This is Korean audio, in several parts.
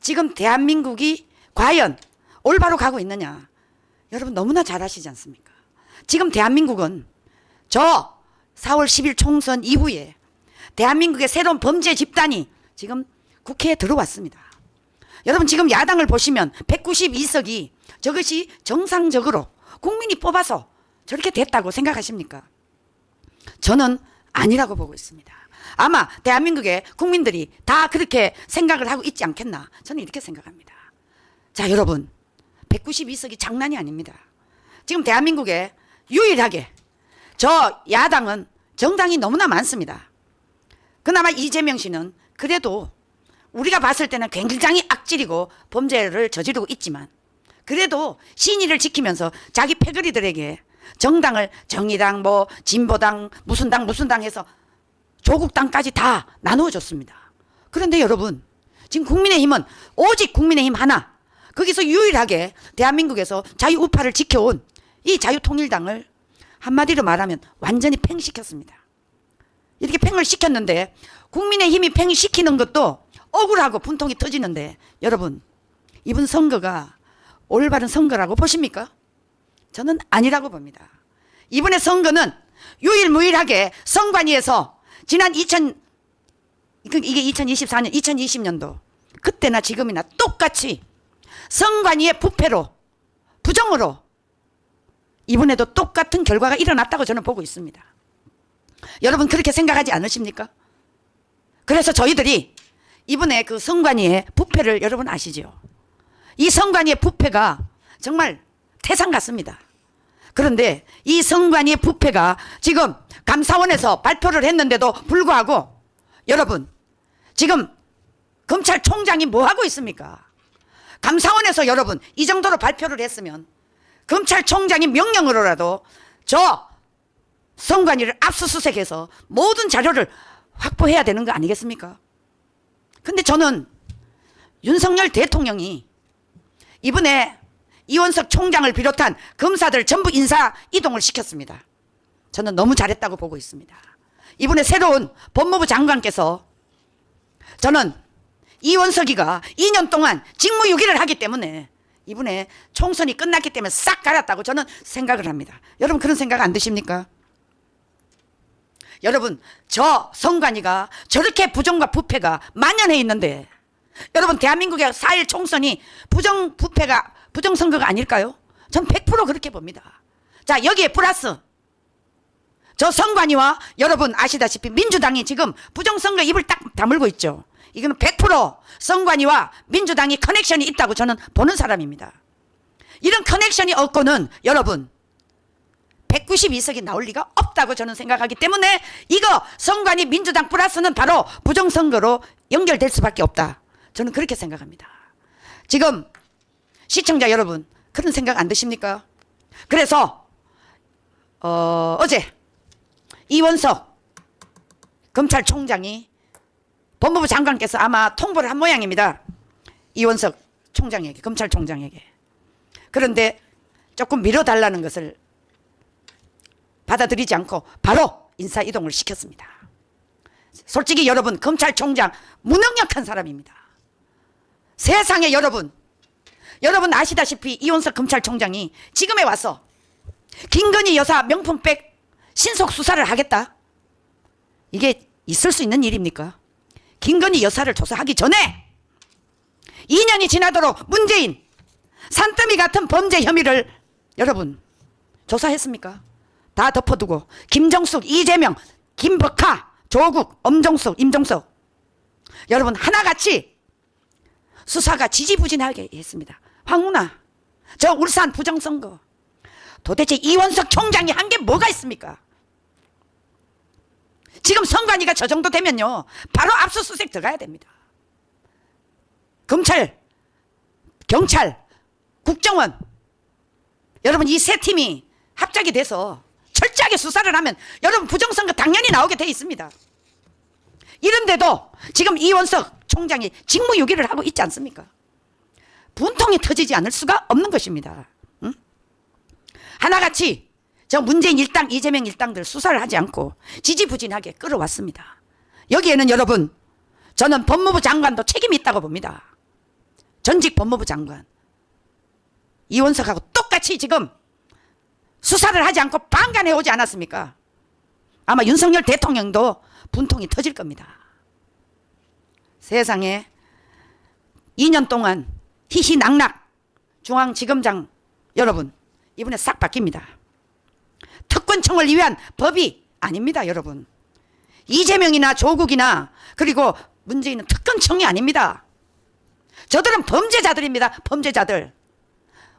지금 대한민국이 과연 올바로 가고 있느냐? 여러분 너무나 잘 아시지 않습니까? 지금 대한민국은 저 4월 10일 총선 이후에 대한민국의 새로운 범죄 집단이 지금 국회에 들어왔습니다. 여러분 지금 야당을 보시면 192석이 저것이 정상적으로 국민이 뽑아서 저렇게 됐다고 생각하십니까? 저는 아니라고 보고 있습니다. 아마 대한민국의 국민들이 다 그렇게 생각을 하고 있지 않겠나, 저는 이렇게 생각합니다. 자, 여러분 192석이 장난이 아닙니다. 지금 대한민국에 유일하게 저 야당은 정당이 너무나 많습니다. 그나마 이재명 씨는 그래도 우리가 봤을 때는 굉장히 악질이고 범죄를 저지르고 있지만 그래도 신의를 지키면서 자기 패거리들에게 정당을 정의당 뭐 진보당 무슨 당 해서 조국 당까지 다 나누어 줬습니다. 그런데 여러분 지금 국민의힘은 오직 국민의힘 하나, 거기서 유일하게 대한민국에서 자유우파를 지켜온 이 자유통일당을 한마디로 말하면 완전히 팽시켰습니다. 이렇게 팽을 시켰는데 국민의힘이 팽시키는 것도 억울하고 분통이 터지는데 여러분 이번 선거가 올바른 선거라고 보십니까? 저는 아니라고 봅니다. 이번에 선거는 유일무이하게 선관위에서 지난 이게 2024년 2020년도 그때나 지금이나 똑같이 선관위의 부패로 부정으로 이번에도 똑같은 결과가 일어났다고 저는 보고 있습니다. 여러분 그렇게 생각하지 않으십니까? 그래서 저희들이 이번에 그 선관위의 부패를 여러분 아시죠? 이 선관위의 부패가 정말 태산 같습니다. 그런데 이 선관위의 부패가 지금 감사원에서 발표를 했는데도 불구하고 여러분 지금 검찰총장이 뭐 하고 있습니까? 감사원에서 여러분 이 정도로 발표를 했으면 검찰총장이 명령으로라도 저 선관위를 압수수색해서 모든 자료를 확보해야 되는 거 아니겠습니까? 근데 저는 윤석열 대통령이 이번에 이원석 총장을 비롯한 검사들 전부 인사 이동을 시켰습니다. 저는 너무 잘했다고 보고 있습니다. 이번에 새로운 법무부 장관께서 저는 이원석이가 2년 동안 직무유기를 하기 때문에 이번에 총선이 끝났기 때문에 싹 갈았다고 저는 생각을 합니다. 여러분 그런 생각 안 드십니까? 여러분 저 선관위가 저렇게 부정과 부패가 만연해 있는데 여러분 대한민국의 4.1 총선이 부정선거가 아닐까요? 전 100% 그렇게 봅니다. 자 여기에 플러스 저 선관위와 여러분 아시다시피 민주당이 지금 부정선거 입을 딱 다물고 있죠. 이거는 100% 선관위와 민주당이 커넥션이 있다고 저는 보는 사람입니다. 이런 커넥션이 없고는 여러분 192석이 나올 리가 없다고 저는 생각하기 때문에 이거 선관위 민주당 플러스는 바로 부정선거로 연결될 수밖에 없다. 저는 그렇게 생각합니다. 지금 시청자 여러분 그런 생각 안 드십니까? 그래서 어제 이원석 검찰총장이 법무부 장관께서 아마 통보를 한 모양입니다. 이원석 총장에게, 검찰총장에게. 그런데 조금 미뤄달라는 것을 받아들이지 않고 바로 인사 이동을 시켰습니다. 솔직히 여러분 검찰총장 무능력한 사람입니다. 세상에 여러분 아시다시피 이원석 검찰총장이 지금에 와서 김건희 여사 명품백 신속 수사를 하겠다? 이게 있을 수 있는 일입니까? 김건희 여사를 조사하기 전에 2년이 지나도록 문재인 산더미 같은 범죄 혐의를 여러분 조사했습니까? 다 덮어두고 김정숙, 이재명, 김박하, 조국, 엄정숙, 임종석 여러분 하나같이 수사가 지지부진하게 했습니다. 황운하 저 울산 부정선거 도대체 이원석 총장이 한 게 뭐가 있습니까? 지금 선관위가 저 정도 되면요 바로 압수수색 들어가야 됩니다. 검찰, 경찰, 국정원 여러분 이 세 팀이 합작이 돼서 철저하게 수사를 하면 여러분 부정선거 당연히 나오게 돼 있습니다. 이런데도 지금 이원석 총장이 직무유기를 하고 있지 않습니까? 분통이 터지지 않을 수가 없는 것입니다. 응? 하나같이 저 문재인 일당, 이재명 일당들 수사를 하지 않고 지지부진하게 끌어왔습니다. 여기에는 여러분 저는 법무부 장관도 책임이 있다고 봅니다. 전직 법무부 장관 이원석하고 똑같이 지금 수사를 하지 않고 방관해 오지 않았습니까? 아마 윤석열 대통령도 분통이 터질 겁니다. 세상에 2년 동안 희희낙낙 중앙지검장 여러분, 이번에 싹 바뀝니다. 특권청을 위한 법이 아닙니다, 여러분. 이재명이나 조국이나 그리고 문재인은 특권청이 아닙니다. 저들은 범죄자들입니다. 범죄자들.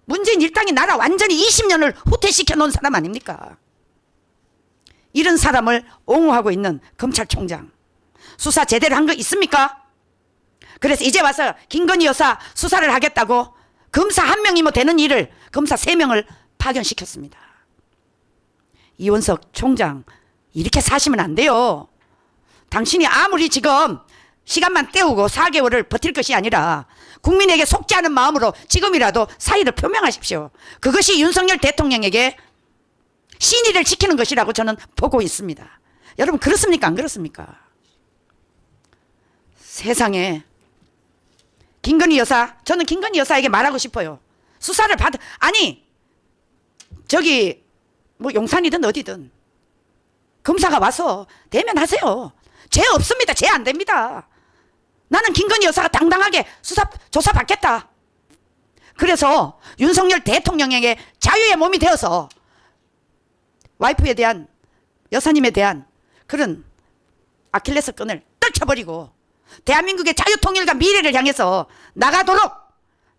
문재인 일당이 나라 완전히 20년을 후퇴시켜 놓은 사람 아닙니까? 이런 사람을 옹호하고 있는 검찰총장. 수사 제대로 한 거 있습니까? 그래서 이제 와서 김건희 여사 수사를 하겠다고 검사 1명이 뭐 되는 일을 검사 3명을 파견시켰습니다. 이원석 총장, 이렇게 사시면 안 돼요. 당신이 아무리 지금 시간만 때우고 4개월을 버틸 것이 아니라 국민에게 속지 않은 마음으로 지금이라도 사의를 표명하십시오. 그것이 윤석열 대통령에게 신의를 지키는 것이라고 저는 보고 있습니다. 여러분, 그렇습니까? 안 그렇습니까? 세상에 김건희 여사, 저는 김건희 여사에게 말하고 싶어요. 수사를 아니 저기 뭐 용산이든 어디든 검사가 와서 대면하세요. 죄 없습니다. 죄 안 됩니다. 나는 김건희 여사가 당당하게 조사 받겠다. 그래서 윤석열 대통령에게 자유의 몸이 되어서 와이프에 대한, 여사님에 대한 그런 아킬레스건을 떨쳐버리고 대한민국의 자유통일과 미래를 향해서 나가도록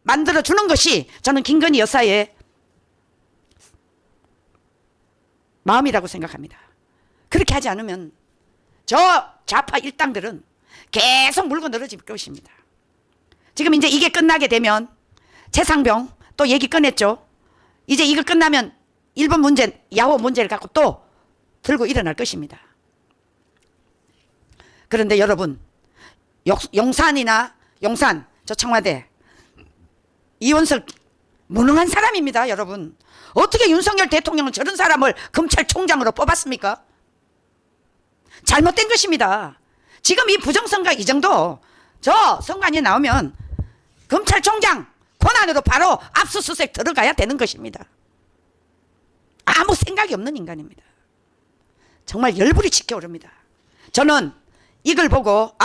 만들어주는 것이 저는 김건희 여사의 마음이라고 생각합니다. 그렇게 하지 않으면 저 좌파 일당들은 계속 물고 늘어질 것입니다. 지금 이제 이게 끝나게 되면 최상병 또 얘기 꺼냈죠. 이제 이거 끝나면 일본 문제, 야후 문제를 갖고 또 들고 일어날 것입니다. 그런데 여러분, 용산 저 청와대 이원석 무능한 사람입니다. 여러분, 어떻게 윤석열 대통령은 저런 사람을 검찰총장으로 뽑았습니까? 잘못된 것입니다. 지금 이 부정선거 이 정도 저 선관위에 나오면 검찰총장 권한으로 바로 압수수색 들어가야 되는 것입니다. 아무 생각이 없는 인간입니다. 정말 열불이 치켜오릅니다. 저는 이걸 보고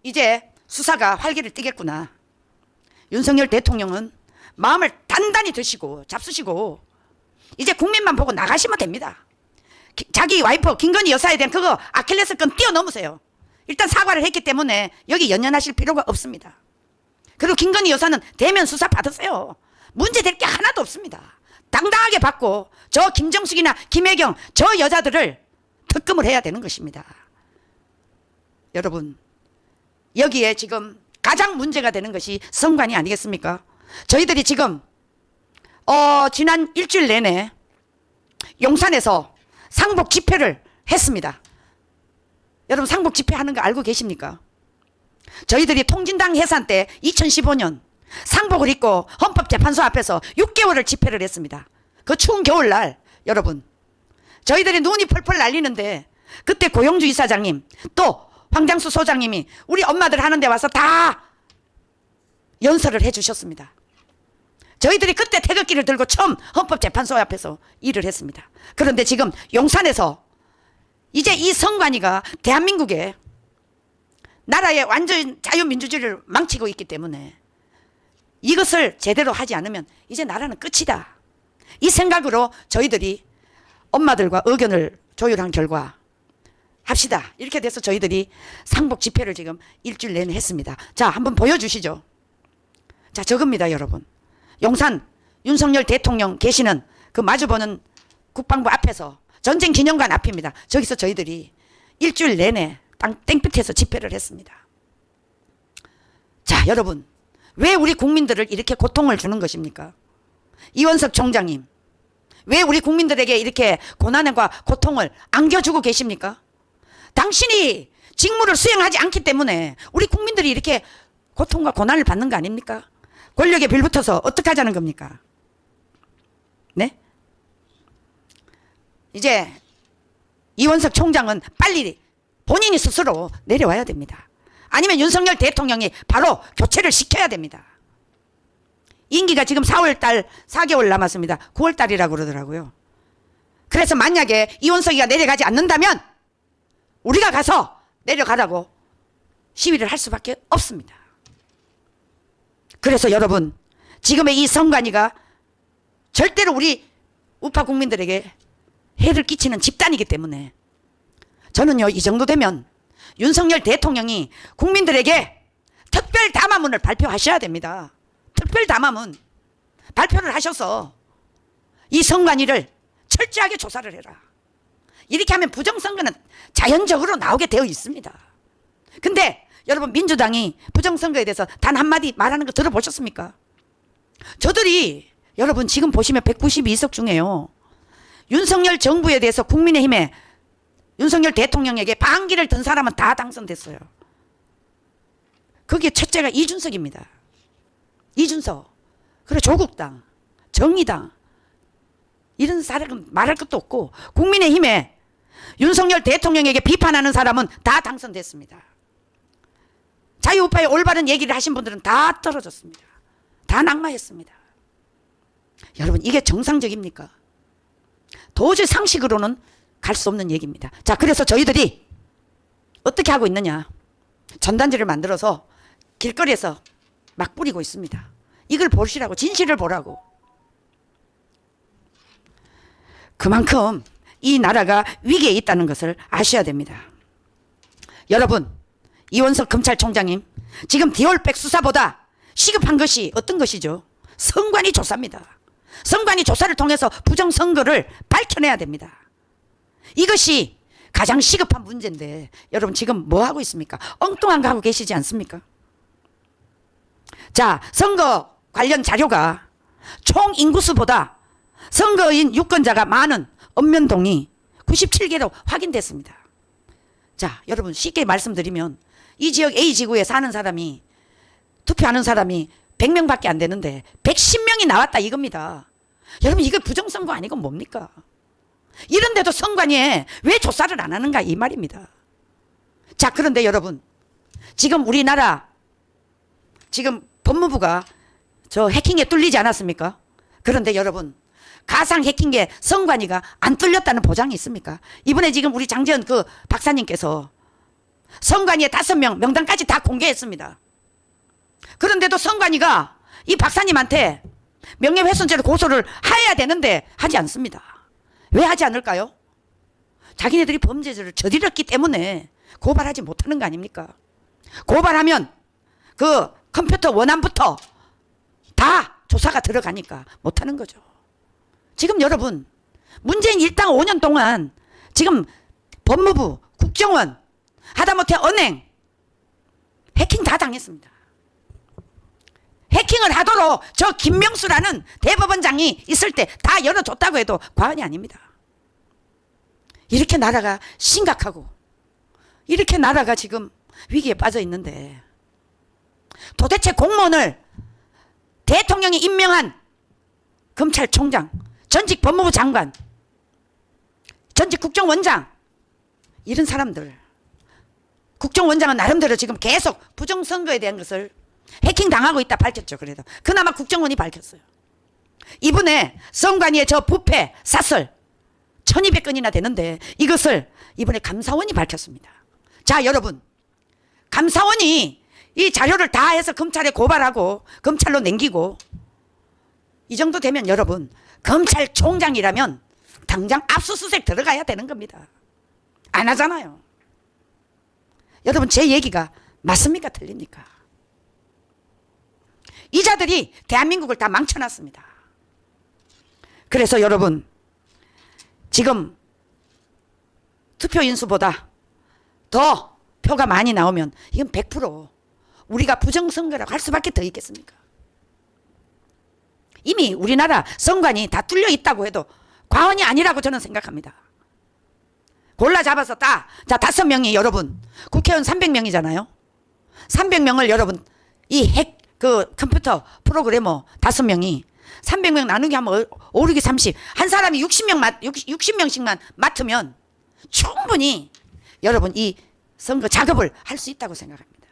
이제 수사가 활기를 띠겠구나. 윤석열 대통령은 마음을 단단히 드시고 잡수시고 이제 국민만 보고 나가시면 됩니다. 자기 와이프 김건희 여사에 대한 그거 아킬레스건 뛰어넘으세요. 일단 사과를 했기 때문에 여기 연연하실 필요가 없습니다. 그리고 김건희 여사는 대면 수사 받으세요. 문제될 게 하나도 없습니다. 당당하게 받고 저 김정숙이나 김혜경 저 여자들을 특검을 해야 되는 것입니다. 여러분, 여기에 지금 가장 문제가 되는 것이 선관위 아니겠습니까? 저희들이 지금 지난 일주일 내내 용산에서 상복 집회를 했습니다. 여러분, 상복 집회 하는 거 알고 계십니까? 저희들이 통진당 해산 때 2015년 상복을 입고 헌법재판소 앞에서 6개월을 집회를 했습니다. 그 추운 겨울날 여러분, 저희들이 눈이 펄펄 날리는데 그때 고영주 이사장님 또 황장수 소장님이 우리 엄마들 하는 데 와서 다 연설을 해주셨습니다. 저희들이 그때 태극기를 들고 처음 헌법재판소 앞에서 일을 했습니다. 그런데 지금 용산에서 이제 이 선관위가 대한민국의 나라의 완전 자유민주주의를 망치고 있기 때문에 이것을 제대로 하지 않으면 이제 나라는 끝이다. 이 생각으로 저희들이 엄마들과 의견을 조율한 결과 합시다. 이렇게 돼서 저희들이 상복 집회를 지금 일주일 내내 했습니다. 자, 한번 보여주시죠. 자, 저겁니다, 여러분. 용산 윤석열 대통령 계시는 그 마주보는 국방부 앞에서 전쟁기념관 앞입니다. 저기서 저희들이 일주일 내내 땡볕에서 집회를 했습니다. 자, 여러분, 왜 우리 국민들을 이렇게 고통을 주는 것입니까? 이원석 총장님, 왜 우리 국민들에게 이렇게 고난과 고통을 안겨주고 계십니까? 당신이 직무를 수행하지 않기 때문에 우리 국민들이 이렇게 고통과 고난을 받는 거 아닙니까? 권력에 빌붙어서 어떻게 하자는 겁니까? 네? 이제 이원석 총장은 빨리 본인이 스스로 내려와야 됩니다. 아니면 윤석열 대통령이 바로 교체를 시켜야 됩니다. 임기가 지금 4월 달 4개월 남았습니다. 9월 달이라고 그러더라고요. 그래서 만약에 이원석이가 내려가지 않는다면 우리가 가서 내려가라고 시위를 할 수밖에 없습니다. 그래서 여러분, 지금의 이 선관위가 절대로 우리 우파 국민들에게 해를 끼치는 집단이기 때문에 저는요, 이 정도 되면 윤석열 대통령이 국민들에게 특별 담화문을 발표하셔야 됩니다. 특별 담화문 발표를 하셔서 이 선관위를 철저하게 조사를 해라. 이렇게 하면 부정선거는 자연적으로 나오게 되어 있습니다. 근데 여러분, 민주당이 부정선거에 대해서 단 한마디 말하는 거 들어보셨습니까? 저들이 여러분 지금 보시면 192석 중에요, 윤석열 정부에 대해서 국민의힘에 윤석열 대통령에게 반기를 든 사람은 다 당선됐어요. 거기에 첫째가 이준석입니다. 이준석. 그리고 조국당, 정의당, 이런 사람은 말할 것도 없고 국민의힘에 윤석열 대통령에게 비판하는 사람은 다 당선됐습니다. 자유우파의 올바른 얘기를 하신 분들은 다 떨어졌습니다. 다 낙마했습니다. 여러분, 이게 정상적입니까? 도저히 상식으로는 갈 수 없는 얘기입니다. 자, 그래서 저희들이 어떻게 하고 있느냐, 전단지를 만들어서 길거리에서 막 뿌리고 있습니다. 이걸 보시라고, 진실을 보라고. 그만큼 이 나라가 위기에 있다는 것을 아셔야 됩니다. 여러분, 이원석 검찰총장님, 지금 디올백 수사보다 시급한 것이 어떤 것이죠? 선관위 조사입니다. 선관위 조사를 통해서 부정선거를 밝혀내야 됩니다. 이것이 가장 시급한 문제인데 여러분 지금 뭐 하고 있습니까? 엉뚱한 거 하고 계시지 않습니까? 자, 선거 관련 자료가 총 인구수보다 선거인 유권자가 많은 읍면동이 97개로 확인됐습니다. 자, 여러분 쉽게 말씀드리면 이 지역 A지구에 사는 사람이, 투표하는 사람이 100명밖에 안 되는데 110명이 나왔다 이겁니다. 여러분, 이거 부정선거 아니고 뭡니까? 이런데도 선관위에 왜 조사를 안 하는가 이 말입니다. 자, 그런데 여러분, 지금 우리나라 지금 법무부가 저 해킹에 뚫리지 않았습니까? 그런데 여러분, 가상 해킹에 선관위가 안 뚫렸다는 보장이 있습니까? 이번에 지금 우리 장재현 그 박사님께서 선관위에 5명 명단까지 다 공개했습니다. 그런데도 선관위가 이 박사님한테 명예훼손죄로 고소를 해야 되는데 하지 않습니다. 왜 하지 않을까요? 자기네들이 범죄를 저질렀기 때문에 고발하지 못하는 거 아닙니까? 고발하면 그 컴퓨터 원안부터 다 조사가 들어가니까 못하는 거죠. 지금 여러분, 문재인 일당 5년 동안 지금 법무부, 국정원, 하다못해 은행 해킹 다 당했습니다. 해킹을 하도록 저 김명수라는 대법원장이 있을 때 다 열어줬다고 해도 과언이 아닙니다. 이렇게 나라가 심각하고 이렇게 나라가 지금 위기에 빠져 있는데 도대체 공무원을 대통령이 임명한 검찰총장, 전직 법무부 장관, 전직 국정원장, 이런 사람들, 국정원장은 나름대로 지금 계속 부정선거에 대한 것을 해킹 당하고 있다 밝혔죠. 그래도 그나마 국정원이 밝혔어요. 이번에 선관위의 저 부패 사설 1200건이나 되는데 이것을 이번에 감사원이 밝혔습니다. 자, 여러분, 감사원이 이 자료를 다 해서 검찰에 고발하고 검찰로 넘기고 이 정도 되면 여러분, 검찰총장이라면 당장 압수수색 들어가야 되는 겁니다. 안 하잖아요. 여러분, 제 얘기가 맞습니까? 틀립니까? 이 자들이 대한민국을 다 망쳐놨습니다. 그래서 여러분, 지금 투표 인수보다 더 표가 많이 나오면 이건 100% 우리가 부정선거라고 할 수밖에 더 있겠습니까? 이미 우리나라 선관이 다 뚫려 있다고 해도 과언이 아니라고 저는 생각합니다. 골라 잡아서 자, 5명이 여러분, 국회의원 300명이잖아요. 300명을 여러분, 이 컴퓨터 프로그래머 5명이 300명 나누기 하면 5, 6이 30. 한 사람이 60명씩만 맡으면 충분히 여러분 이 선거 작업을 할 수 있다고 생각합니다.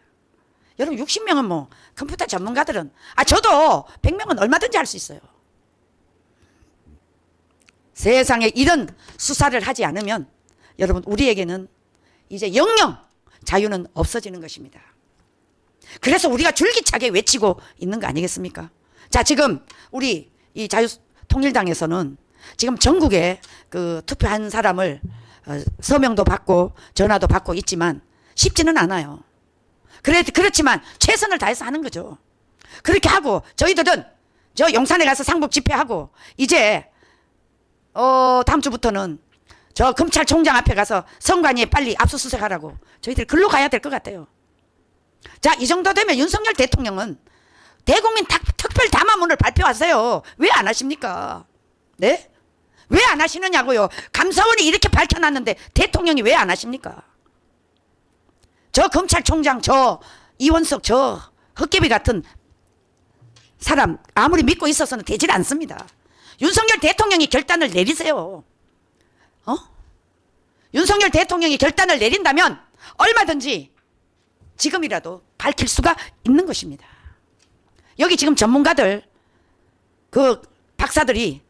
여러분 60명은 뭐 컴퓨터 전문가들은 저도 100명은 얼마든지 할 수 있어요. 세상에 이런 수사를 하지 않으면 여러분 우리에게는 이제 영영 자유는 없어지는 것입니다. 그래서 우리가 줄기차게 외치고 있는 거 아니겠습니까? 자, 지금 우리 이 자유통일당에서는 지금 전국에 그 투표한 사람을 서명도 받고 전화도 받고 있지만 쉽지는 않아요. 그렇지만 최선을 다해서 하는 거죠. 그렇게 하고 저희들은 저 용산에 가서 상복 집회하고 이제 다음 주부터는 저 검찰총장 앞에 가서 선관위에 빨리 압수수색하라고 저희들 글로 가야 될 것 같아요. 자, 이 정도 되면 윤석열 대통령은 대국민 특별 담화문을 발표하세요. 왜 안 하십니까? 네? 왜 안 하시느냐고요. 감사원이 이렇게 밝혀놨는데 대통령이 왜 안 하십니까? 저 검찰총장, 저 이원석, 저 헛개비 같은 사람 아무리 믿고 있어서는 되질 않습니다. 윤석열 대통령이 결단을 내리세요. 윤석열 대통령이 결단을 내린다면 얼마든지 지금이라도 밝힐 수가 있는 것입니다. 여기 지금 전문가들 그 박사들이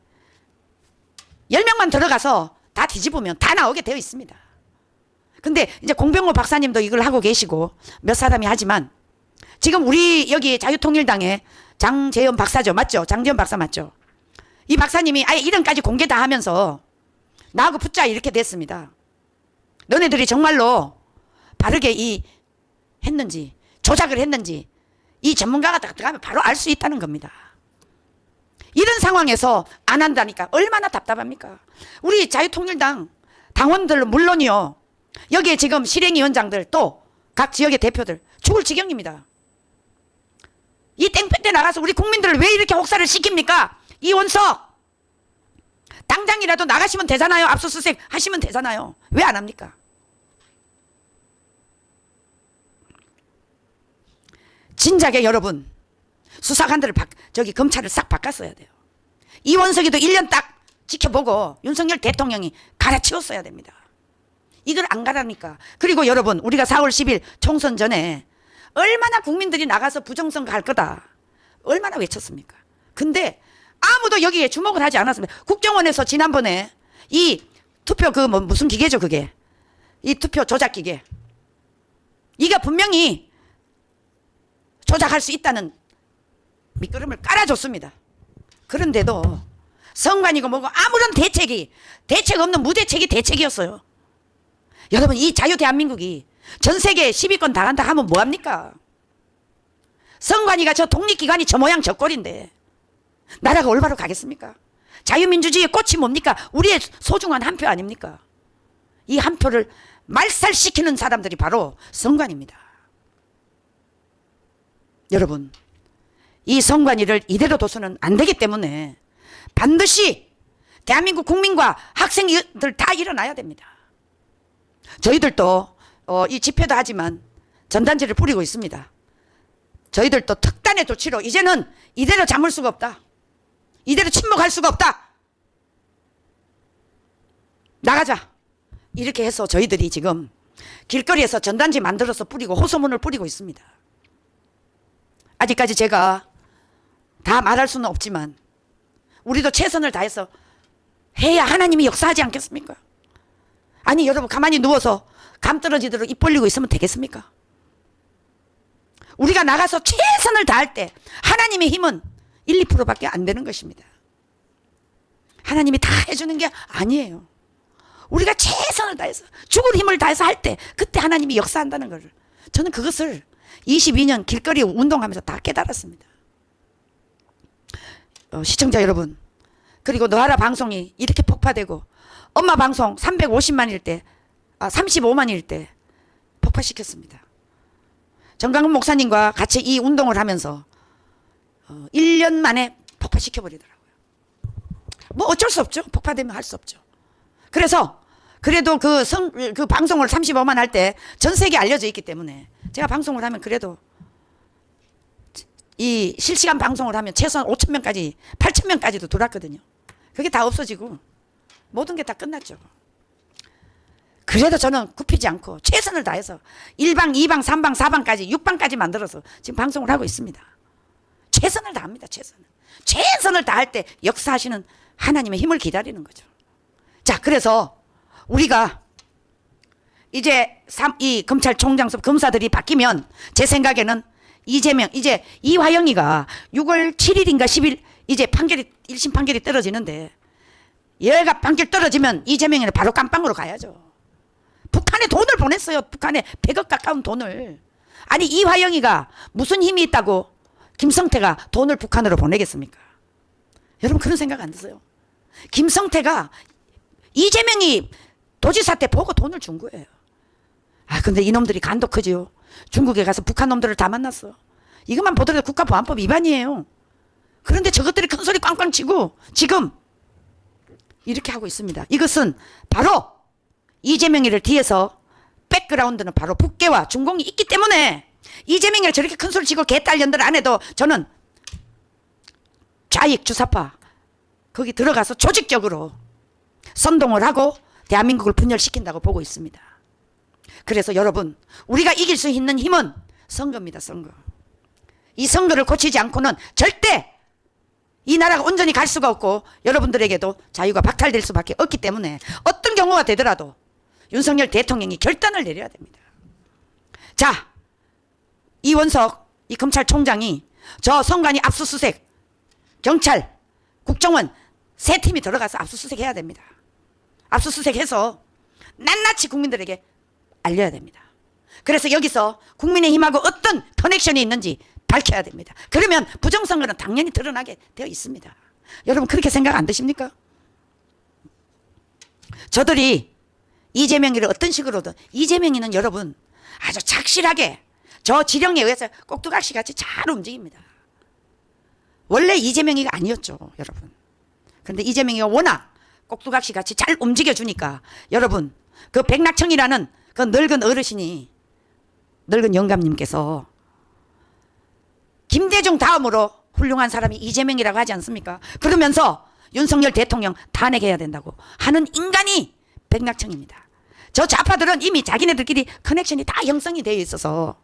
10명만 들어가서 다 뒤집으면 다 나오게 되어 있습니다. 근데 이제 공병호 박사님도 이걸 하고 계시고 몇 사람이 하지만 지금 우리 여기 자유통일당의 장재현 박사죠. 맞죠? 장재현 박사 맞죠? 이 박사님이 아예 이름까지 공개 다 하면서 나하고 붙자 이렇게 됐습니다. 너네들이 정말로 바르게 했는지 조작을 했는지 이 전문가가 들어가면 바로 알 수 있다는 겁니다. 이런 상황에서 안 한다니까 얼마나 답답합니까? 우리 자유통일당 당원들 물론이요. 여기에 지금 실행위원장들 또 각 지역의 대표들 죽을 지경입니다. 이 땡볕 때 나가서 우리 국민들을 왜 이렇게 혹사를 시킵니까? 이원석 당장이라도 나가시면 되잖아요. 압수수색 하시면 되잖아요. 왜 안 합니까? 진작에 여러분 수사관들을 저기 검찰을 싹 바꿨어야 돼요. 이원석이도 1년 딱 지켜보고 윤석열 대통령이 갈아치웠어야 됩니다. 이걸 안 가라니까. 그리고 여러분 우리가 4월 10일 총선 전에 얼마나 국민들이 나가서 부정선거 할 거다 얼마나 외쳤습니까? 근데 아무도 여기에 주목을 하지 않았습니다. 국정원에서 지난번에 이 투표 무슨 기계죠 그게? 이 투표 조작 기계 이가 분명히 조작할 수 있다는 밑거름을 깔아줬습니다. 그런데도 선관위고 뭐고 아무런 대책 없는 무대책이 대책이었어요. 여러분 이 자유 대한민국이 전 세계 10위권 당한다 하면 뭐합니까? 선관위가 저 독립기관이 저 모양 저 꼴인데 나라가 올바로 가겠습니까? 자유민주주의의 꽃이 뭡니까? 우리의 소중한 한 표 아닙니까? 이 한 표를 말살시키는 사람들이 바로 선관위입니다. 여러분 이 선관위를 이대로 둬서는 안 되기 때문에 반드시 대한민국 국민과 학생들 다 일어나야 됩니다. 저희들도 이 집회도 하지만 전단지를 뿌리고 있습니다. 저희들도 특단의 조치로 이제는 이대로 잠을 수가 없다. 이대로 침묵할 수가 없다. 나가자. 이렇게 해서 저희들이 지금 길거리에서 전단지 만들어서 뿌리고 호소문을 뿌리고 있습니다. 아직까지 제가 다 말할 수는 없지만 우리도 최선을 다해서 해야 하나님이 역사하지 않겠습니까? 아니 여러분 가만히 누워서 감 떨어지도록 입 벌리고 있으면 되겠습니까? 우리가 나가서 최선을 다할 때 하나님의 힘은 1, 2%밖에 안 되는 것입니다. 하나님이 다 해주는 게 아니에요. 우리가 최선을 다해서 죽을 힘을 다해서 할 때 그때 하나님이 역사한다는 것을 저는 그것을 22년 길거리 운동하면서 다 깨달았습니다. 시청자 여러분 그리고 너하라 방송이 이렇게 폭파되고 엄마 방송 350만일 때 35만일 때 폭파시켰습니다. 정강훈 목사님과 같이 이 운동을 하면서 1년 만에 폭파시켜버리더라고요. 뭐 어쩔 수 없죠. 폭파되면 할 수 없죠. 그래서 그래도 그 방송을 35만 할 때 전 세계에 알려져 있기 때문에 제가 방송을 하면 그래도 이 실시간 방송을 하면 최소한 5,000명까지 8,000명까지도 돌았거든요. 그게 다 없어지고 모든 게 다 끝났죠. 그래도 저는 굽히지 않고 최선을 다해서 1방, 2방, 3방, 4방까지 6방까지 만들어서 지금 방송을 하고 있습니다. 최선을 다합니다. 최선을 다할 때 역사하시는 하나님의 힘을 기다리는 거죠. 자, 그래서 우리가 이제 이 검찰총장급 검사들이 바뀌면 제 생각에는 이재명, 이제 이화영이가 6월 7일인가 10일 이제 판결이 1심 판결이 떨어지는데 얘가 판결 떨어지면 이재명이는 바로 깜빵으로 가야죠. 북한에 돈을 보냈어요. 북한에 100억 가까운 돈을. 아니 이화영이가 무슨 힘이 있다고 김성태가 돈을 북한으로 보내겠습니까? 여러분 그런 생각 안 드세요? 김성태가 이재명이 도지사 때 보고 돈을 준 거예요. 아 근데 이놈들이 간도 크지요. 중국에 가서 북한 놈들을 다 만났어. 이것만 보더라도 국가보안법 위반이에요. 그런데 저것들이 큰 소리 꽝꽝 치고 지금 이렇게 하고 있습니다. 이것은 바로 이재명이를 뒤에서 백그라운드는 바로 북계와 중공이 있기 때문에 이재명이를 저렇게 큰 소리 치고 개딸년들 안 해도 저는 좌익 주사파 거기 들어가서 조직적으로 선동을 하고 대한민국을 분열시킨다고 보고 있습니다. 그래서 여러분 우리가 이길 수 있는 힘은 선거입니다. 선거. 이 선거를 고치지 않고는 절대 이 나라가 온전히 갈 수가 없고 여러분들에게도 자유가 박탈될 수밖에 없기 때문에 어떤 경우가 되더라도 윤석열 대통령이 결단을 내려야 됩니다. 자, 이원석 이 검찰총장이 저 선관위 압수수색 경찰 국정원 세 팀이 들어가서 압수수색해야 됩니다. 압수수색해서 낱낱이 국민들에게 알려야 됩니다. 그래서 여기서 국민의힘하고 어떤 커넥션이 있는지 밝혀야 됩니다. 그러면 부정선거는 당연히 드러나게 되어 있습니다. 여러분 그렇게 생각 안 드십니까? 저들이 이재명이를 어떤 식으로든 이재명이는 여러분 아주 착실하게 저 지령에 의해서 꼭두각시 같이 잘 움직입니다. 원래 이재명이가 아니었죠 여러분. 그런데 이재명이가 워낙 꼭두각시 같이 잘 움직여주니까 여러분 그 백낙청이라는 그 늙은 어르신이 늙은 영감님께서 김대중 다음으로 훌륭한 사람이 이재명이라고 하지 않습니까? 그러면서 윤석열 대통령 탄핵해야 된다고 하는 인간이 백낙청입니다. 저 좌파들은 이미 자기네들끼리 커넥션이 다 형성이 되어 있어서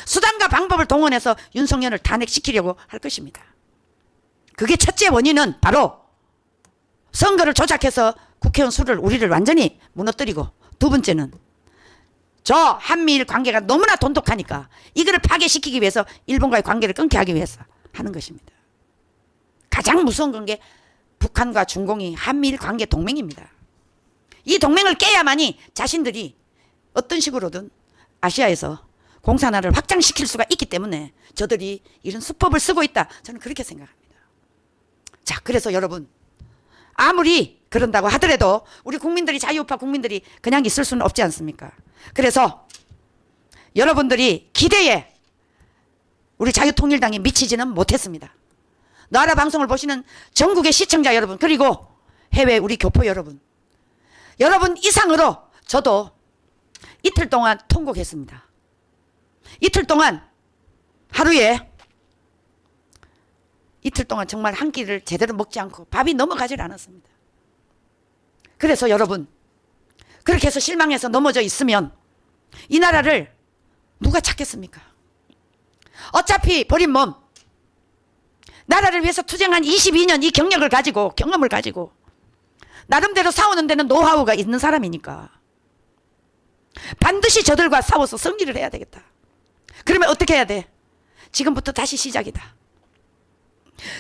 수단과 방법을 동원해서 윤석열을 탄핵시키려고 할 것입니다. 그게 첫째 원인은 바로 선거를 조작해서 국회의원 수를 우리를 완전히 무너뜨리고 두 번째는 저 한미일 관계가 너무나 돈독하니까 이거를 파괴시키기 위해서 일본과의 관계를 끊게 하기 위해서 하는 것입니다. 가장 무서운 건 게 북한과 중공이 한미일 관계 동맹입니다. 이 동맹을 깨야만이 자신들이 어떤 식으로든 아시아에서 공산화를 확장시킬 수가 있기 때문에 저들이 이런 수법을 쓰고 있다. 저는 그렇게 생각합니다. 자, 그래서 여러분 아무리 그런다고 하더라도 우리 국민들이 자유우파 국민들이 그냥 있을 수는 없지 않습니까? 그래서 여러분들이 기대에 우리 자유통일당이 미치지는 못했습니다. 나라 방송을 보시는 전국의 시청자 여러분 그리고 해외 우리 교포 여러분 여러분 이상으로 저도 이틀 동안 통곡했습니다. 이틀 동안 하루에 이틀 동안 정말 한 끼를 제대로 먹지 않고 밥이 넘어가질 않았습니다. 그래서 여러분 그렇게 해서 실망해서 넘어져 있으면 이 나라를 누가 찾겠습니까? 어차피 버린 몸 나라를 위해서 투쟁한 22년 이 경력을 가지고 경험을 가지고 나름대로 싸우는 데는 노하우가 있는 사람이니까 반드시 저들과 싸워서 승리를 해야 되겠다. 그러면 어떻게 해야 돼? 지금부터 다시 시작이다.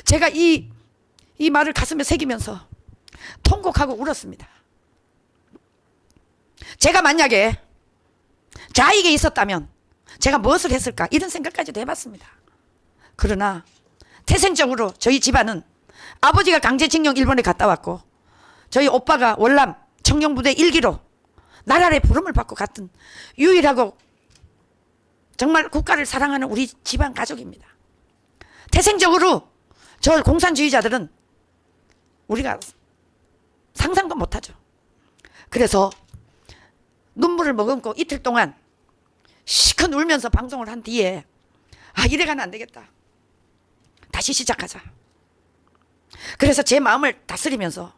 제가 이 말을 가슴에 새기면서 통곡하고 울었습니다. 제가 만약에 좌익에 있었다면 제가 무엇을 했을까 이런 생각까지도 해봤습니다. 그러나 태생적으로 저희 집안은 아버지가 강제징용 일본에 갔다 왔고 저희 오빠가 월남 청룡부대 1기로 나라의 부름을 받고 갔던 유일하고 정말 국가를 사랑하는 우리 집안 가족입니다. 태생적으로 저 공산주의자들은 우리가 상상도 못하죠. 그래서 눈물을 머금고 이틀 동안 시큰 울면서 방송을 한 뒤에 아 이래가면 안 되겠다. 다시 시작하자. 그래서 제 마음을 다스리면서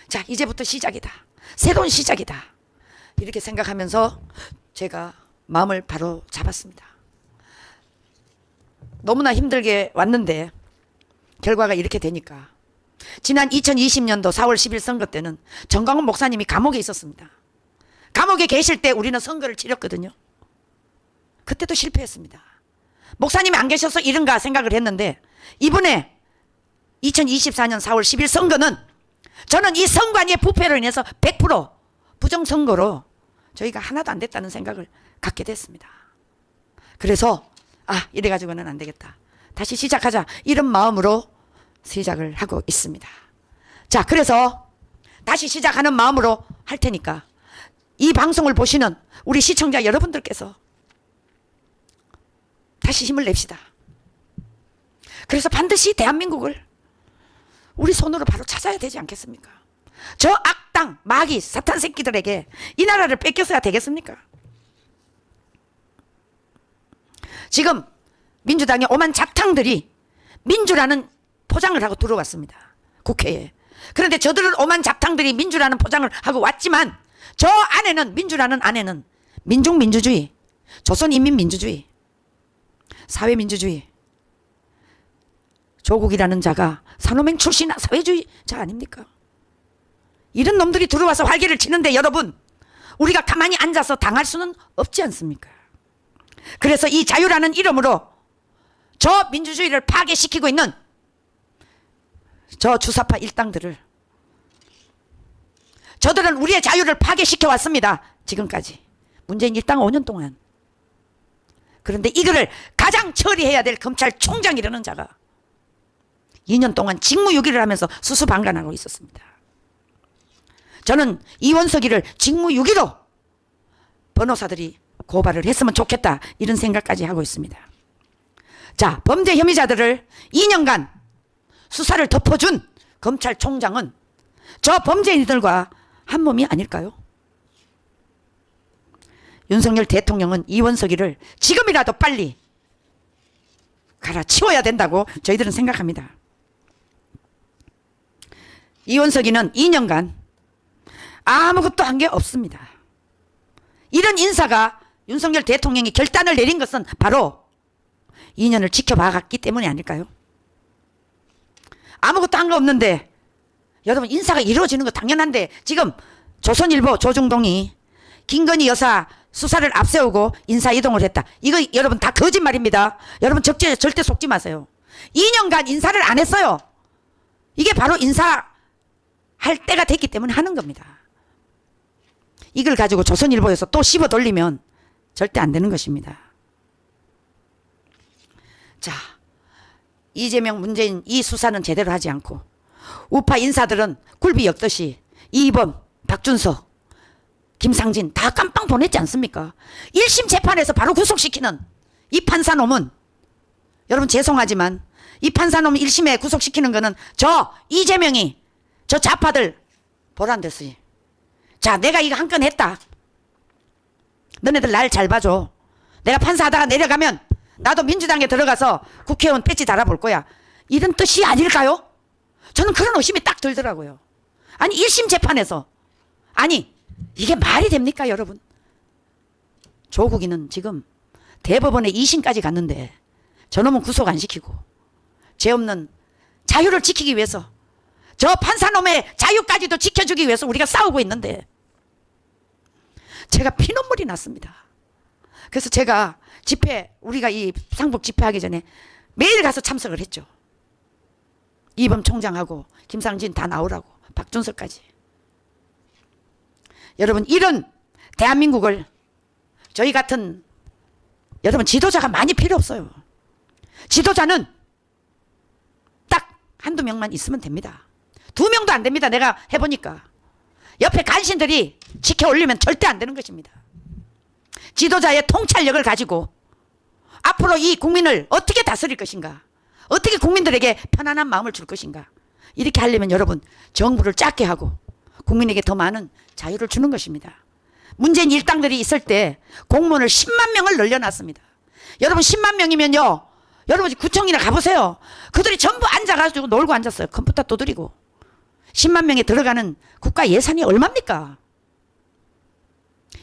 자 이제부터 시작이다. 새로운 시작이다. 이렇게 생각하면서 제가 마음을 바로 잡았습니다. 너무나 힘들게 왔는데 결과가 이렇게 되니까 지난 2020년도 4월 10일 선거 때는 정광훈 목사님이 감옥에 있었습니다. 감옥에 계실 때 우리는 선거를 치렀거든요. 그때도 실패했습니다. 목사님이 안 계셔서 이런가 생각을 했는데 이번에 2024년 4월 10일 선거는 저는 이 선관위의 부패로 인해서 100% 부정선거로 저희가 하나도 안 됐다는 생각을 갖게 됐습니다. 그래서 이래가지고는 안 되겠다. 다시 시작하자. 이런 마음으로 시작을 하고 있습니다. 자, 그래서 다시 시작하는 마음으로 할 테니까 이 방송을 보시는 우리 시청자 여러분들께서 다시 힘을 냅시다. 그래서 반드시 대한민국을 우리 손으로 바로 찾아야 되지 않겠습니까? 저 악당, 마귀, 사탄 새끼들에게 이 나라를 뺏겨서야 되겠습니까? 지금 민주당의 오만 잡탕들이 민주라는 포장을 하고 들어왔습니다. 국회에. 그런데 저들은 오만 잡탕들이 민주라는 포장을 하고 왔지만 저 안에는 민주라는 안에는 민중민주주의, 조선인민민주주의, 사회민주주의, 조국이라는 자가 산호맹 출신 사회주의자 아닙니까? 이런 놈들이 들어와서 활개를 치는데 여러분 우리가 가만히 앉아서 당할 수는 없지 않습니까? 그래서 이 자유라는 이름으로 저 민주주의를 파괴시키고 있는 저 주사파 일당들을 저들은 우리의 자유를 파괴시켜 왔습니다. 지금까지 문재인 일당 5년 동안. 그런데 이거를 가장 처리해야 될 검찰총장이라는 자가 2년 동안 직무유기를 하면서 수수방관하고 있었습니다. 저는 이원석이를 직무유기로 변호사들이 고발을 했으면 좋겠다 이런 생각까지 하고 있습니다. 자, 범죄 혐의자들을 2년간 수사를 덮어준 검찰총장은 저 범죄인들과 한 몸이 아닐까요? 윤석열 대통령은 이원석이를 지금이라도 빨리 갈아치워야 된다고 저희들은 생각합니다. 이원석이는 2년간 아무것도 한 게 없습니다. 이런 인사가 윤석열 대통령이 결단을 내린 것은 바로 2년을 지켜봐갔기 때문이 아닐까요? 아무것도 한 거 없는데 여러분 인사가 이루어지는 거 당연한데 지금 조선일보 조중동이 김건희 여사 수사를 앞세우고 인사 이동을 했다. 이거 여러분 다 거짓말입니다. 여러분 절대 속지 마세요. 2년간 인사를 안 했어요. 이게 바로 인사할 때가 됐기 때문에 하는 겁니다. 이걸 가지고 조선일보에서 또 씹어 돌리면 절대 안 되는 것입니다. 자, 이재명 문재인 이 수사는 제대로 하지 않고 우파 인사들은 굴비 엮듯이 이범, 박준서, 김상진 다 깜빵 보냈지 않습니까? 1심 재판에서 바로 구속시키는 이 판사놈은 여러분 죄송하지만 이 판사놈 1심에 구속시키는 거는 저 이재명이 저 좌파들 보란 듯이 자 내가 이거 한 건 했다. 너네들 날 잘 봐줘. 내가 판사하다가 내려가면 나도 민주당에 들어가서 국회의원 배지 달아볼 거야. 이런 뜻이 아닐까요? 저는 그런 의심이 딱 들더라고요. 아니 1심 재판에서 아니 이게 말이 됩니까 여러분? 조국이는 지금 대법원에 2심까지 갔는데 저놈은 구속 안 시키고 죄 없는 자유를 지키기 위해서 저 판사놈의 자유까지도 지켜주기 위해서 우리가 싸우고 있는데 제가 피눈물이 났습니다. 그래서 제가 집회 우리가 이 상북 집회하기 전에 매일 가서 참석을 했죠. 이범 총장하고 김상진 다 나오라고 박준석까지. 여러분 이런 대한민국을 저희 같은 여러분 지도자가 많이 필요 없어요. 지도자는 딱 한두 명만 있으면 됩니다. 2명도 안 됩니다. 내가 해보니까. 옆에 간신들이 지켜 올리면 절대 안 되는 것입니다. 지도자의 통찰력을 가지고 앞으로 이 국민을 어떻게 다스릴 것인가, 어떻게 국민들에게 편안한 마음을 줄 것인가, 이렇게 하려면 여러분 정부를 작게 하고 국민에게 더 많은 자유를 주는 것입니다. 문재인 일당들이 있을 때 공무원을 10만 명을 늘려놨습니다. 여러분 10만 명이면요 여러분 구청이나 가보세요. 그들이 전부 앉아가지고 놀고 앉았어요. 컴퓨터 두드리고. 10만 명에 들어가는 국가 예산이 얼마입니까?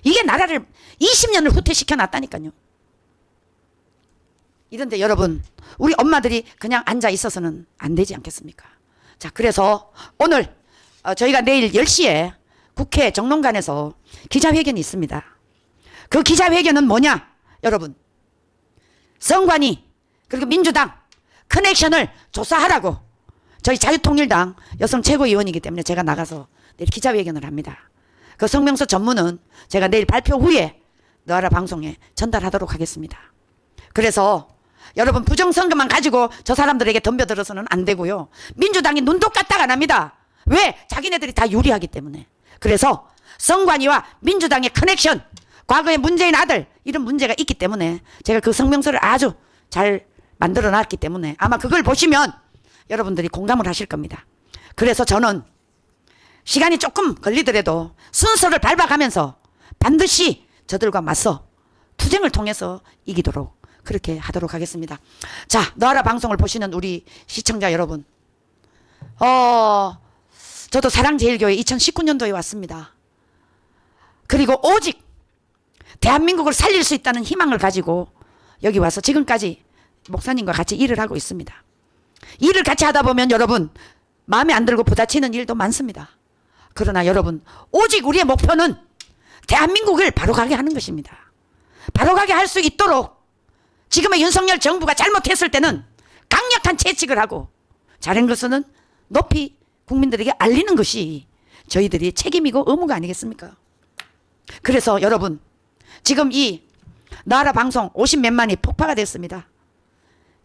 이게 나라를 20년을 후퇴시켜 놨다니까요. 이런데 여러분, 우리 엄마들이 그냥 앉아 있어서는 안 되지 않겠습니까? 자, 그래서 오늘 저희가 내일 10시에 국회 정론관에서 기자회견이 있습니다. 그 기자회견은 뭐냐? 여러분, 선관위 그리고 민주당 커넥션을 조사하라고 저희 자유통일당 여성 최고위원이기 때문에 제가 나가서 내일 기자회견을 합니다. 그 성명서 전문은 제가 내일 발표 후에 너하라 방송에 전달하도록 하겠습니다. 그래서 여러분, 부정선거만 가지고 저 사람들에게 덤벼들어서는 안 되고요. 민주당이 눈도 까딱 안 합니다. 왜? 자기네들이 다 유리하기 때문에. 그래서 선관위와 민주당의 커넥션, 과거에 문재인 아들 이런 문제가 있기 때문에 제가 그 성명서를 아주 잘 만들어 놨기 때문에 아마 그걸 보시면 여러분들이 공감을 하실 겁니다. 그래서 저는 시간이 조금 걸리더라도 순서를 밟아가면서 반드시 저들과 맞서 투쟁을 통해서 이기도록 그렇게 하도록 하겠습니다. 자, 너하라 방송을 보시는 우리 시청자 여러분, 저도 사랑제일교회 2019년도에 왔습니다. 그리고 오직 대한민국을 살릴 수 있다는 희망을 가지고 여기 와서 지금까지 목사님과 같이 일을 하고 있습니다. 일을 같이 하다 보면 여러분, 마음에 안 들고 부딪히는 일도 많습니다. 그러나 여러분, 오직 우리의 목표는 대한민국을 바로가게 하는 것입니다. 바로가게 할 수 있도록 지금의 윤석열 정부가 잘못했을 때는 강력한 채찍을 하고 잘한 것은 높이 국민들에게 알리는 것이 저희들이 책임이고 의무가 아니겠습니까? 그래서 여러분, 지금 이 너하라 방송 50몇만이 폭파가 됐습니다.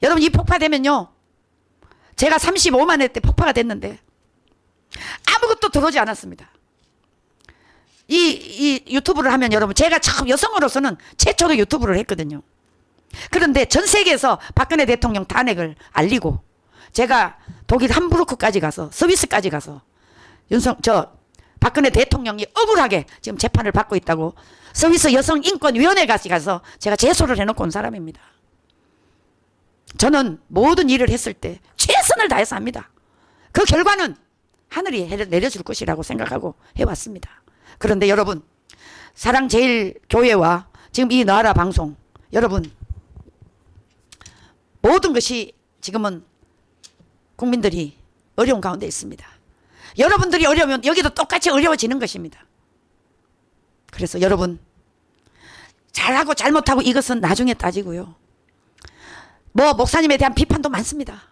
여러분, 이 폭파되면요, 제가 35만 회 때 폭파가 됐는데 아무것도 들어오지 않았습니다. 이 유튜브를 하면 여러분, 제가 참 여성으로서는 최초로 유튜브를 했거든요. 그런데 전 세계에서 박근혜 대통령 탄핵을 알리고 제가 독일 함부르크까지 가서 스위스까지 가서 박근혜 대통령이 억울하게 지금 재판을 받고 있다고 스위스 여성인권위원회까지 가서 제가 제소를 해놓고 온 사람입니다. 저는 모든 일을 했을 때 최선을 다해서 합니다. 그 결과는 하늘이 내려줄 것이라고 생각하고 해왔습니다. 그런데 여러분, 사랑제일교회와 지금 이 너하라 방송, 여러분, 모든 것이 지금은 국민들이 어려운 가운데 있습니다. 여러분들이 어려우면 여기도 똑같이 어려워지는 것입니다. 그래서 여러분, 잘하고 잘못하고 이것은 나중에 따지고요. 목사님에 대한 비판도 많습니다.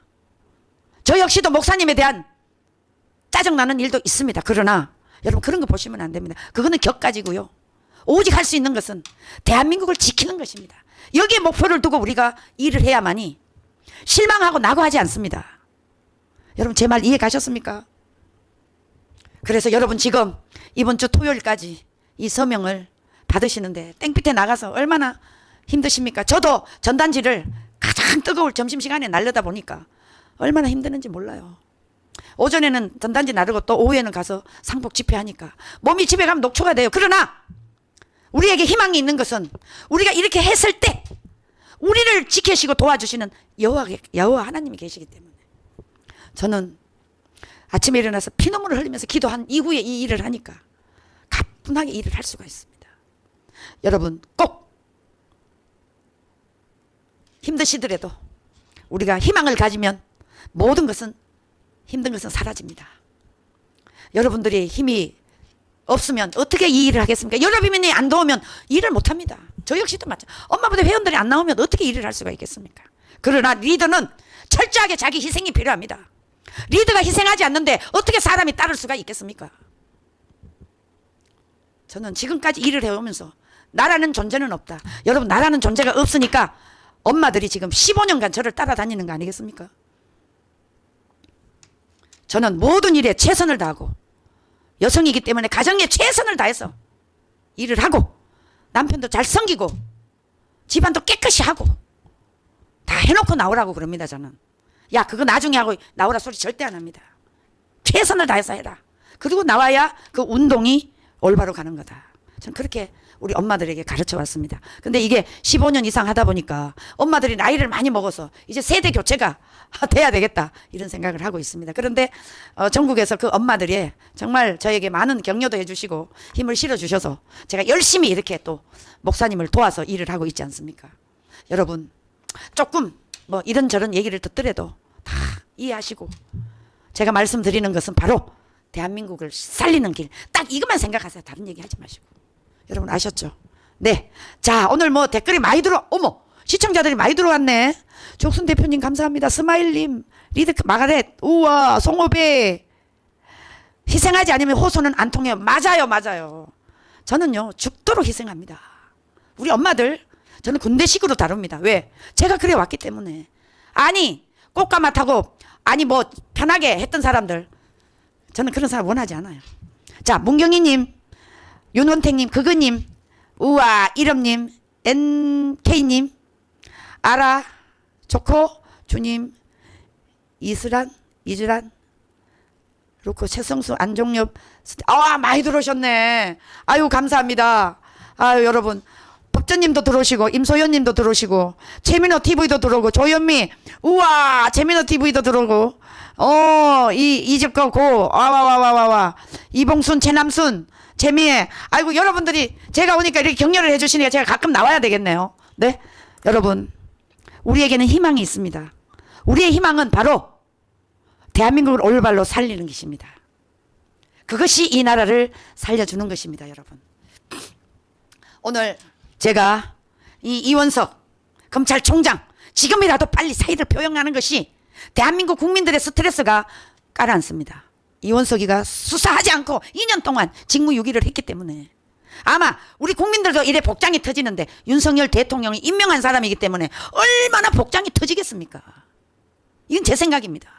저 역시도 목사님에 대한 짜증나는 일도 있습니다. 그러나 여러분, 그런 거 보시면 안 됩니다. 그거는 격가지고요. 오직 할 수 있는 것은 대한민국을 지키는 것입니다. 여기에 목표를 두고 우리가 일을 해야만이 실망하고 낙오하지 않습니다. 여러분, 제 말 이해 가셨습니까? 그래서 여러분, 지금 이번 주 토요일까지 이 서명을 받으시는데 땡빛에 나가서 얼마나 힘드십니까? 저도 전단지를 가장 뜨거울 점심시간에 날려다 보니까 얼마나 힘드는지 몰라요. 오전에는 전단지 나르고 또 오후에는 가서 상복 집회하니까 몸이 집에 가면 녹초가 돼요. 그러나 우리에게 희망이 있는 것은 우리가 이렇게 했을 때 우리를 지키시고 도와주시는 여호와 하나님이 계시기 때문에 저는 아침에 일어나서 피눈물을 흘리면서 기도한 이후에 이 일을 하니까 가뿐하게 일을 할 수가 있습니다. 여러분, 꼭 힘드시더라도 우리가 희망을 가지면 모든 것은, 힘든 것은 사라집니다. 여러분들이 힘이 없으면 어떻게 이 일을 하겠습니까? 여러분이 안 도우면 일을 못합니다. 저 역시도 마찬가지. 엄마부터 회원들이 안 나오면 어떻게 일을 할 수가 있겠습니까? 그러나 리더는 철저하게 자기 희생이 필요합니다. 리더가 희생하지 않는데 어떻게 사람이 따를 수가 있겠습니까? 저는 지금까지 일을 해오면서 나라는 존재는 없다. 여러분, 나라는 존재가 없으니까 엄마들이 지금 15년간 저를 따라다니는 거 아니겠습니까? 저는 모든 일에 최선을 다하고 여성이기 때문에 가정에 최선을 다해서 일을 하고 남편도 잘 섬기고 집안도 깨끗이 하고 다 해놓고 나오라고 그럽니다. 저는 야, 그거 나중에 하고 나오라 소리 절대 안 합니다. 최선을 다해서 해라. 그리고 나와야 그 운동이 올바로 가는 거다. 저는 그렇게 우리 엄마들에게 가르쳐 왔습니다. 근데 이게 15년 이상 하다 보니까 엄마들이 나이를 많이 먹어서 이제 세대 교체가 돼야 되겠다 이런 생각을 하고 있습니다. 그런데 전국에서 그 엄마들이 정말 저에게 많은 격려도 해주시고 힘을 실어주셔서 제가 열심히 이렇게 또 목사님을 도와서 일을 하고 있지 않습니까? 여러분 조금 뭐 이런저런 얘기를 듣더라도 다 이해하시고 제가 말씀드리는 것은 바로 대한민국을 살리는 길, 딱 이것만 생각하세요. 다른 얘기 하지 마시고. 여러분 아셨죠? 네. 자, 오늘 뭐 댓글이 많이 어머, 시청자들이 많이 들어왔네. 족순 대표님 감사합니다. 스마일님, 리드 마가렛, 우와, 송호배. 희생하지 않으면 호소는 안 통해요. 맞아요, 맞아요. 저는요, 죽도록 희생합니다. 우리 엄마들, 저는 군대식으로 다룹니다. 왜? 제가 그래 왔기 때문에. 아니, 꽃가마 타고, 아니, 뭐, 편하게 했던 사람들. 저는 그런 사람 원하지 않아요. 자, 문경희님, 윤원택님, 그거님, 우와, 이름님, NK님, 아라, 조코, 주님, 이슬한, 이주란, 루코, 최성수, 안종엽, 많이 들어오셨네. 아유, 감사합니다. 아유, 여러분. 법전님도 들어오시고, 임소연님도 들어오시고, 최민호 TV도 들어오고, 조현미, 우와, 최민호 TV도 들어오고, 이집거 고, 와. 이봉순, 최남순, 재미에, 아이고, 여러분들이 제가 오니까 이렇게 격려를 해주시니까 제가 가끔 나와야 되겠네요. 네? 여러분, 우리에게는 희망이 있습니다. 우리의 희망은 바로 대한민국을 올바로 살리는 것입니다. 그것이 이 나라를 살려주는 것입니다, 여러분. 오늘 제가 이 이원석 검찰총장 지금이라도 빨리 사의를 표명하는 것이 대한민국 국민들의 스트레스가 가라앉습니다. 이원석이가 수사하지 않고 2년 동안 직무유기를 했기 때문에 아마 우리 국민들도 이래 복장이 터지는데 윤석열 대통령이 임명한 사람이기 때문에 얼마나 복장이 터지겠습니까? 이건 제 생각입니다.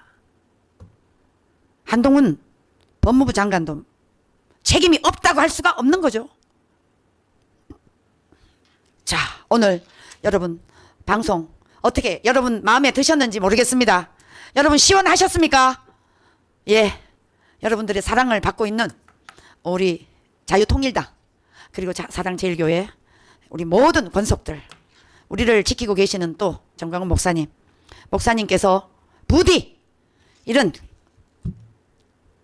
한동훈 법무부 장관도 책임이 없다고 할 수가 없는 거죠. 자, 오늘 여러분 방송 어떻게 여러분 마음에 드셨는지 모르겠습니다. 여러분 시원하셨습니까? 예, 여러분들의 사랑을 받고 있는 우리 자유통일당 그리고 사랑제일교회 우리 모든 권속들 우리를 지키고 계시는 또 정광훈 목사님께서 부디 이런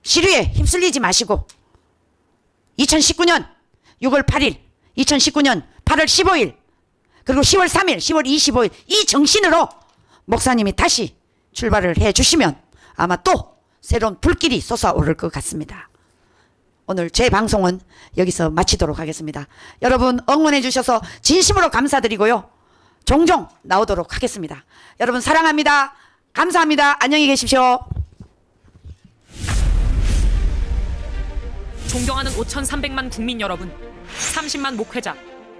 시류에 휩쓸리지 마시고 2019년 6월 8일 2019년 8월 15일 그리고 10월 3일 10월 25일 이 정신으로 목사님이 다시 출발을 해 주시면 아마 또 새로운 불길이 솟아오를 것 같습니다. 오늘 제 방송은 여기서 마치도록 하겠습니다. 여러분 응원해 주셔서 진심으로 감사드리고요. 종종 나오도록 하겠습니다. 여러분 사랑합니다. 감사합니다. 안녕히 계십시오. 존경하는 5,300만 국민 여러분, 30만 목회자,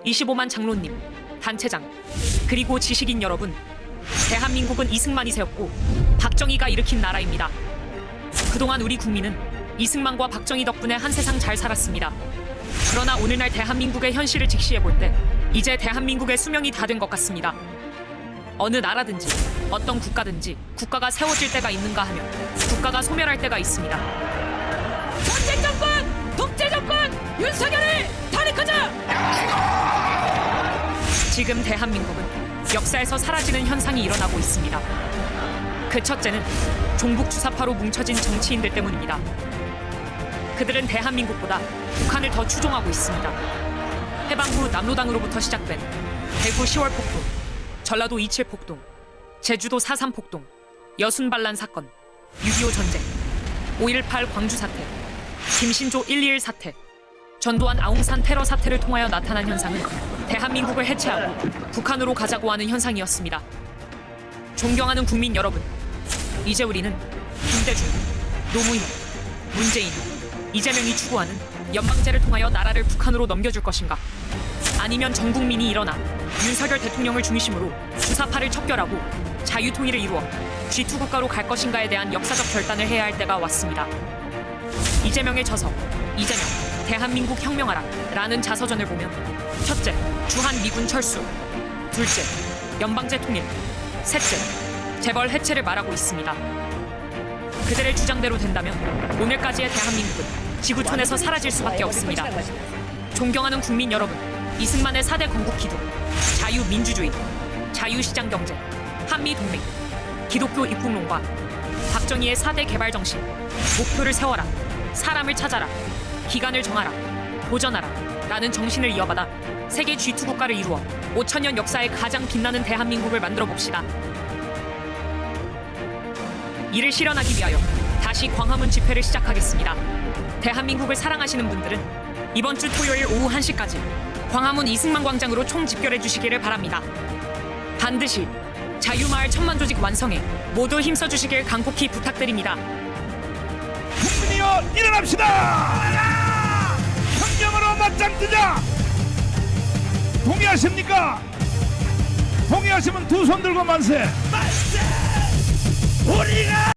25만 장로님, 단체장, 그리고 지식인 여러분, 대한민국은 이승만이 세웠고 박정희가 일으킨 나라입니다. 그동안 우리 국민은 이승만과 박정희 덕분에 한 세상 잘 살았습니다. 그러나 오늘날 대한민국의 현실을 직시해볼 때 이제 대한민국의 수명이 다 된 것 같습니다. 어느 나라든지 어떤 국가든지 국가가 세워질 때가 있는가 하면 국가가 소멸할 때가 있습니다. 전쟁 정권, 독재 정권, 윤석열을 탄핵하자! 지금 대한민국은 역사에서 사라지는 현상이 일어나고 있습니다. 그 첫째는 종북 주사파로 뭉쳐진 정치인들 때문입니다. 그들은 대한민국보다 북한을 더 추종하고 있습니다. 해방 후 남로당으로부터 시작된 대구 10월 폭동, 전라도 27 폭동, 제주도 4.3 폭동, 여순 반란 사건, 6.25 전쟁, 5.18 광주 사태, 김신조 121 사태, 전두환 아웅산 테러 사태를 통하여 나타난 현상은 대한민국을 해체하고 북한으로 가자고 하는 현상이었습니다. 존경하는 국민 여러분, 이제 우리는 김대중, 노무현, 문재인, 이재명이 추구하는 연방제를 통하여 나라를 북한으로 넘겨줄 것인가? 아니면 전 국민이 일어나 윤석열 대통령을 중심으로 주사파를 척결하고 자유통일을 이루어 G2 국가로 갈 것인가에 대한 역사적 결단을 해야 할 때가 왔습니다. 이재명의 저서 이재명 대한민국 혁명하라 라는 자서전을 보면 첫째, 주한 미군 철수, 둘째, 연방제 통일, 셋째, 재벌 해체를 말하고 있습니다. 그들의 주장대로 된다면 오늘까지의 대한민국은 지구촌에서 사라질 수밖에 없습니다. 존경하는 국민 여러분, 이승만의 4대 건국 기둥, 자유민주주의, 자유시장경제, 한미동맹, 기독교 입국론과 박정희의 4대 개발 정신, 목표를 세워라, 사람을 찾아라, 기간을 정하라, 도전하라 라는 정신을 이어받아 세계 G2 국가를 이루어 5천년 역사에 가장 빛나는 대한민국을 만들어 봅시다. 이를 실현하기 위하여 다시 광화문 집회를 시작하겠습니다. 대한민국을 사랑하시는 분들은 이번 주 토요일 오후 1시까지 광화문 이승만 광장으로 총집결해 주시기를 바랍니다. 반드시 자유마을 천만 조직 완성에 모두 힘써 주시길 간곡히 부탁드립니다. 국민이여 일어납시다. 혁명으로 맞짱 뜨자. 동의하십니까? 동의하시면 두 손 들고 만세. 우리가